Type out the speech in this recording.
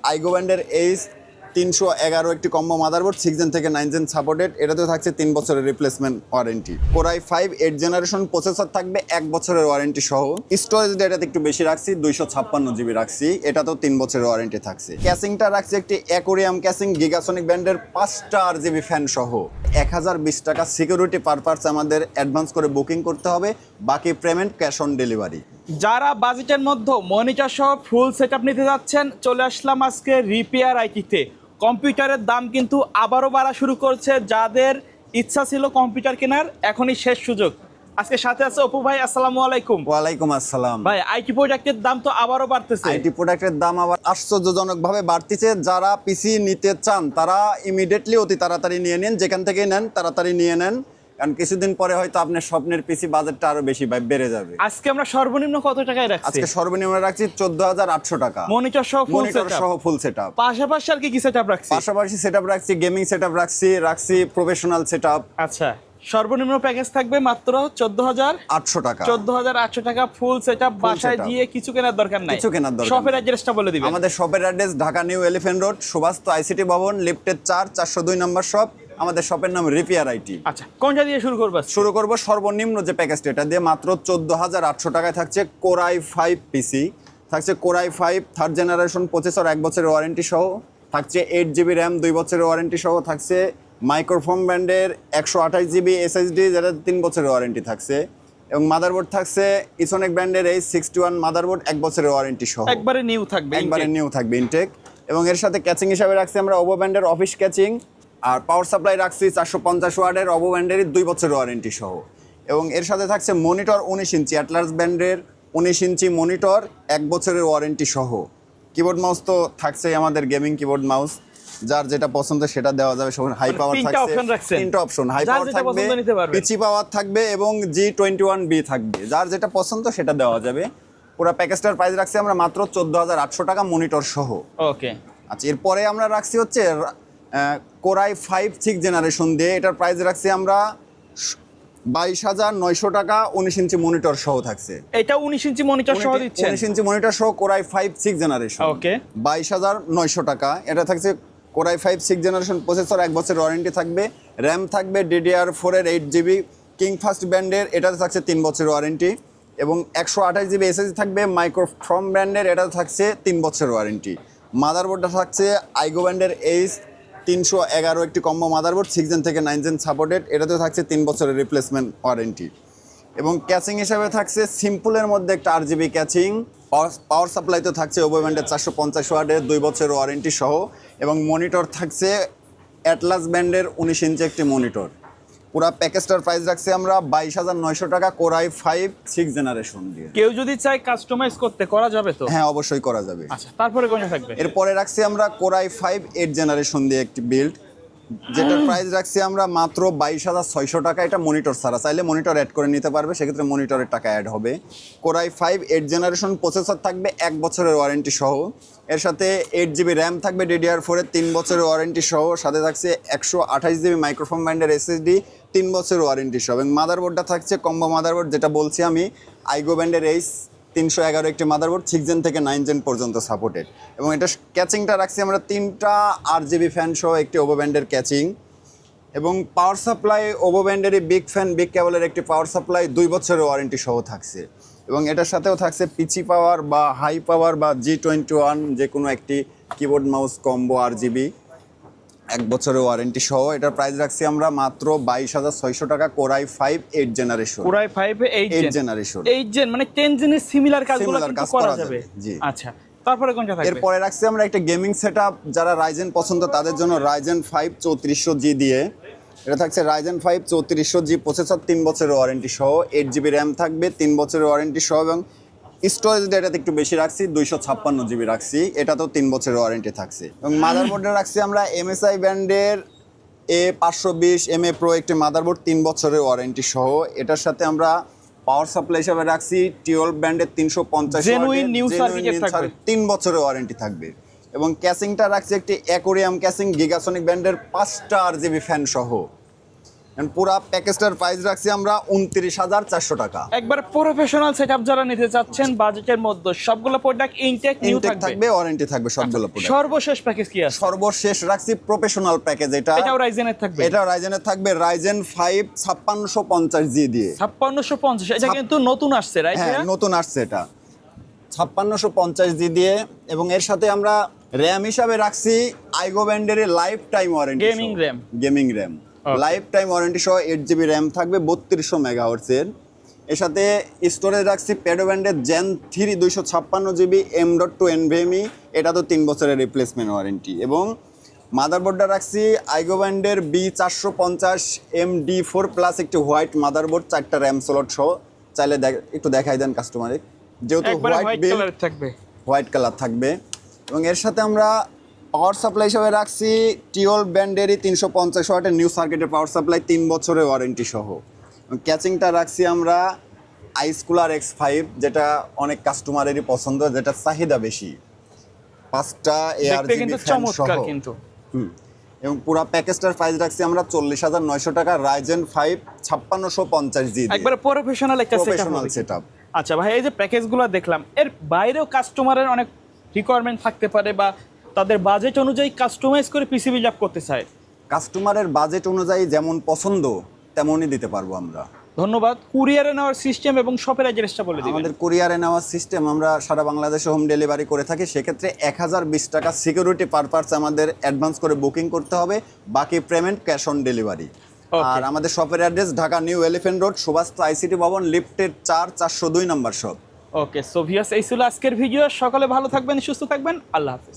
I go ব্যান্ডের H 311 একটি combo motherboard 6 gen থেকে 9 জেন সাপোর্টেড। এটাতেও থাকছে 3 বছরের replacement warranty. Core i5 8 generation processor থাকবে 1 বছরের ওয়ারেন্টি সহ। স্টোরেজ ডেটাতে একটু বেশি রাখছি, 256 জিবি রাখছি, এটাতেও 3 বছরের ওয়ারেন্টি থাকছে। ক্যাসিংটা রাখছি একটি অ্যাকোরিয়াম ক্যাসিং গিগাসনিক ব্র্যান্ডের 5টা RGB ফ্যান সহ। 1020 টাকা সিকিউরিটি পারপাস আমাদের অ্যাডভান্স করে বুকিং করতে হবে, বাকি পেমেন্ট ক্যাশ অন ডেলিভারি। যারা বাজেটের মধ্যে মনিটর সহ ফুল সেটআপ নিতে যাচ্ছেন, চলে আসলাম আজকে রিপেয়ার আইটিতে। কম্পিউটারের দাম কিন্তু আবারও বাড়া শুরু করছে। যাদের ইচ্ছা ছিল কম্পিউটার কেনার, এখনই শেষ সুযোগ। আজকে সাথে আছে অপু ভাই, আসসালামু আলাইকুম। ওয়ালাইকুম আসসালাম। ভাই, আইটি প্রোডাক্টের দাম তো আবারও বাড়তেছে। আইটি প্রোডাক্টের দাম আবার আশ্চর্যজনকভাবে বাড়তিছে। যারা পিসি নিতে চান তারা ইমিডিয়েটলি অতি তাড়াতাড়ি নিয়ে নেন, যেখান থেকেই নেন তাড়াতাড়ি নিয়ে নেন, কারণ কিছুদিন পরে হয়তো আপনার স্বপ্নের পিসি বাজেটটা আরো বেশি বেড়ে যাবে। আজকে আমরা সর্বনিম্ন কত টাকায় রাখছি? আজকে সর্বনিম্ন রাখছি 14,800 টাকা মনিটর সহ ফুল সেটআপ। পাশাপাশি আর কি সেটআপ রাখছি? পাশাপাশি সেটআপ রাখছি, গেমিং সেটআপ রাখছি প্রফেশনাল সেটআপ। আচ্ছা, সর্বনিম্ন প্যাকেজ থাকবে মাত্র 14,800 টাকা। 14,800 টাকা ফুল সেটআপ। বাসায় setup। গিয়ে কিছু কেনার দরকার নাই। শপের অ্যাড্রেসটা বলে দিবেন। আমাদের শপের address Dhaka New Elephant Road, Subhash ICT Bhaban, লিফটের 402 নম্বর শপ। আমাদের শপের নাম রিপেয়ার আইটি। আচ্ছা, কোনটা দিয়ে শুরু করব? সর্বনিম্ন যে প্যাকেজটা, এটা দিয়ে মাত্র 14,800 টাকায় থাকছে কোর i5 পিসি। থাকছে core i5 third generation processor 1 বছরের ওয়ারেন্টি সহ। থাকছে 8 জিবি র্যাম 2 বছরের ওয়ারেন্টি সহ। থাকছে মাইক্রোফোন ব্র্যান্ডের 128 জিবি এসএসডি, যেটা 3 বছরের ওয়ারেন্টি থাকছে। এবং মাদারবোর্ড থাকছে ইসোনিক ব্র্যান্ডের H61 মাদারবোর্ড 1 বছরের ওয়ারেন্টি সহ। একবারে নিউ থাকবে ইনটেক। এবং এর সাথে ক্যাচিং হিসাবে রাখছি আমরা ওভো ব্র্যান্ডের অফিস ক্যাচিং। আর পাওয়ার সাপ্লাই রাখছি 450 ওয়াটের ওভো ব্র্যান্ডেরই 2 বছরের ওয়ারেন্টি সহ। এবং এর সাথে থাকছে মনিটর 19 ইঞ্চি অ্যাটলাস ব্র্যান্ডের 19 ইঞ্চি মনিটর 1 বছরের ওয়ারেন্টি সহ। কিবোর্ড মাউস তো থাকছেই আমাদের, গেমিং কিবোর্ড মাউস, যার যেটা পছন্দ সেটা দেওয়া যাবে। সব হাই পাওয়ার থাকছে, 3টা অপশন, হাই পাওয়ার থাকবে, পিসি পাওয়ার থাকবে এবং G21B থাকবে। যার যেটা পছন্দ সেটা দেওয়া যাবে। পুরো প্যাকেজটার প্রাইস রাখছি আমরা মাত্র 14,800 টাকা মনিটর সহ। ওকে। আচ্ছা, এরপরে আমরা রাখছি হচ্ছে কোর i5 6 জেনারেশন দিয়ে, এটার প্রাইস রাখছি আমরা 22,900 টাকা 19 ইঞ্চি মনিটর সহ থাকছে। এটা 19 ইঞ্চি মনিটর সহ দিচ্ছেন? 19 ইঞ্চি মনিটর সহ কোর i5 6 জেনারেশন। ওকে, 22,900 টাকা। এটা থাকছে কোর i5 6 জেনারেশন প্রসেসর, 1 বছরের ওয়ারেন্টি থাকবে। র্যাম থাকবে DDR4 এর 8 জিবি কিং ফাস্ট ব্র্যান্ডের, এটাতে থাকছে 3 বছরের ওয়ারেন্টি। এবং 128 জিবি এসএসডি থাকবে মাইক্রোফ্রম ব্র্যান্ডের, এটাতে থাকছে 3 বছরের ওয়ারেন্টি। মাদারবোর্ডটা থাকছে আইগো ব্র্যান্ডের H311 একটি কম্বো মাদারবোর্ড 6 জেন থেকে 9 জেন সাপোর্টেড, এটাতেও থাকছে 3 বছরের রিপ্লেসমেন্ট ওয়ারেন্টি। এবং ক্যাচিং হিসাবে থাকছে সিম্পলের মধ্যে একটা RGB ক্যাচিং। পাওয়ার সাপ্লাই তো থাকছে ওভো ব্র্যান্ডের 450 ওয়াটের 2 বছরের ওয়ারেন্টি সহ। এবং মনিটর থাকছে অ্যাটলাস ব্র্যান্ডের 19 ইঞ্চি একটি মনিটর। পুরো প্যাকেজটার প্রাইস রাখছি আমরা 22,900 টাকা কোর i5 6 জেনারেশন দিয়ে। কেউ যদি চায় কাস্টমাইজ করতে, করা যাবে তো? হ্যাঁ, অবশ্যই করা যাবে। আচ্ছা, তারপরে কোনটা থাকবে? এরপরে রাখছি আমরা কোর i5 8 জেনারেশন দিয়ে একটি বিল্ড, যেটার প্রাইস রাখছি আমরা মাত্র 22,600 টাকা। এটা মনিটর ছাড়া, চাইলে মনিটর অ্যাড করে নিতে পারবে, সেক্ষেত্রে মনিটরের টাকা অ্যাড হবে। কোর i5 8 জেনারেশন প্রসেসর থাকবে 1 বছরের ওয়ারেন্টি সহ। এর সাথে 8 জিবি র্যাম থাকবে DDR4 এর 3 বছরের ওয়ারেন্টি সহ। সাথে থাকছে 128 জিবি মাইক্রোফোন ব্র্যান্ডের এসএসডি 3 বছরের ওয়ারেন্টি সহ। এবং মাদারবোর্ডটা থাকছে কম্বো মাদারবোর্ড, যেটা বলছি আমি, আইগো ব্র্যান্ডের H311 একটি মাদারবোর্ড 6 জেন থেকে 9 জেন পর্যন্ত সাপোর্টেড। এবং এটা ক্যাচিংটা রাখছি আমরা 3টা RGB ফ্যান সহ একটি ওভো ব্র্যান্ডের ক্যাচিং। এবং পাওয়ার সাপ্লাই ওভো ব্র্যান্ডেরই বিগ ফ্যান বিগ কেবলের একটি পাওয়ার সাপ্লাই 2 বছরের ওয়ারেন্টি সহ থাকছে। এবং এটার সাথেও থাকছে পিচি পাওয়ার বা হাই পাওয়ার বা G21 যে কোনো একটি কিবোর্ড মাউস কম্বো RGB 1 বছরের ওয়ারেন্টি সহ। এটার প্রাইস রাখছি আমরা মাত্র 22,600 টাকা core i5 8 generation. Core i5 8 generation, 8 gen মানে 10 জেনের সিমিলার কাজগুলো কিন্তু করা যাবে। জি। আচ্ছা, তারপরে কোনটা থাকবে? এরপরে রাখছি আমরা একটা গেমিং সেটআপ, যারা রাইজেন পছন্দ তাদের জন্য রাইজেন 5 3400G দিয়ে। এটা থাকছে রাইজেন 5 3400G প্রসেসর, 3 বছরের ওয়ারেন্টি সহ। 8 জিবি র্যাম থাকবে, 3 বছরের ওয়ারেন্টি সহ। এবং স্টোরেজ ডেটাতে একটু বেশি রাখছি, 256 জিবি রাখছি, এটাতেও 3 বছরের ওয়ারেন্টি থাকছে। এবং মাদারবোর্ডে রাখছি আমরা MSI ব্র্যান্ডের A520MA Pro একটি মাদারবোর্ড 3 বছরের ওয়ারেন্টি সহ। এটার সাথে আমরা পাওয়ার সাপ্লাই হিসাবে রাখছি 12 ব্র্যান্ডের 350 জেনুইন নিউ সার্কিটের থাকবে, 3 বছরের ওয়ারেন্টি থাকবে। এবং ক্যাসিংটা রাখছি একটি অ্যাকোরিয়াম ক্যাসিং গিগাসনিক ব্র্যান্ডের 5টা RGB ফ্যান সহ। পুরা প্যাকেজটার প্রাইস রাখছি আমরা 29,400 টাকা। একবার প্রফেশনাল সেটআপ যারা নিতে চাচ্ছেন বাজেটের মধ্যে সবগুলো প্রোডাক্ট ইনটেক নিউ ইনটেক থাকবে, থাকবে, ওয়ারেন্টি থাকবে সবগুলো প্রোডাক্ট। সর্বশেষ প্যাকেজ কি আছে? সর্বশেষ রাখছি প্রফেশনাল প্যাকেজ, এটাও রাইজেনের থাকবে, এটাও রাইজেনের থাকবে, রাইজেন 5 5650G দিয়ে 5650। এটা কিন্তু নতুন আসছে রাইট? হ্যাঁ নতুন আসছে এটা 5650G দিয়ে। এবং এর সাথে আমরা র্যাম হিসাবে রাখছি আইগো ব্যান্ডের life time warranty, gaming RAM life time warranty সহ 8GB র্যাম থাকবে 3200 মেগাহার্টজের। এর সাথে স্টোরেজ রাখছি প্যাডো ব্যান্ডের Gen 3 256GB M.2 NVMe, এটা তো 3 বছরের রিপ্লেসমেন্ট ওয়ারেন্টি। এবং মাদারবোর্ডটা রাখছি আইগো ব্যান্ডের B450 MD4 প্লাস একটি হোয়াইট মাদারবোর্ড, 4টা র্যাম স্লট সহ। চাইলে একটু দেখাই দেন কাস্টমারে, যেহেতু হোয়াইট কালার থাকবে, হোয়াইট কালার থাকবে। এবং এর সাথে আমরা পাওয়ার সাপ্লাই হিসাবে রাখছি টিওল ব্যান্ডেরই 350 ওয়াটের নিউ সার্কিটের পাওয়ার সাপ্লাই, 3 বছরের ওয়ারেন্টি সহ। ক্যাচিংটা রাখছি আমরা আইস কুলার X5, যেটা অনেক কাস্টমারেরই পছন্দ, যেটা চাহিদা বেশি, 5টা ARGB ফ্যান সহ। এবং পুরো প্যাকেজটার প্রাইস রাখছি আমরা 40,900 টাকা, রাইজেন 5 5650G একবারে প্রফেশনাল একটা সেটআপ। আচ্ছা ভাই, এই যে প্যাকেজগুলো দেখলাম, এর বাইরেও কাস্টমারের অনেক রিকোয়ারমেন্ট থাকতে পারে বা তাদের বাজেট অনুযায়ী কাস্টমাইজ করে পিসি বিল্ড আপ করতে চায়। কাস্টমারের বাজেট অনুযায়ী যেমন পছন্দ তেমনই দিতে পারবো আমরা। ধন্যবাদ। কুরিয়ারে নেওয়ার সিস্টেম এবং শপের অ্যাড্রেসটা বলে দিবেন। আমাদের কুরিয়ারে নেওয়ার সিস্টেম আমরা সারা বাংলাদেশে হোম ডেলিভারি করে থাকি। সেক্ষেত্রে 1020 টাকা সিকিউরিটি পারপাস আমাদের অ্যাডভান্স করে বুকিং করতে হবে, বাকি পেমেন্ট ক্যাশ অন ডেলিভারি। আর আমাদের শপের address Dhaka New Elephant Road, Subhash ICT Bhaban, লিফটের 402 নম্বর শপ। ওকে, সো ভিউয়ার্স, এই ছিল আজকের ভিডিও। সকলে ভালো থাকবেন, সুস্থ থাকবেন, আল্লাহ হাফেজ।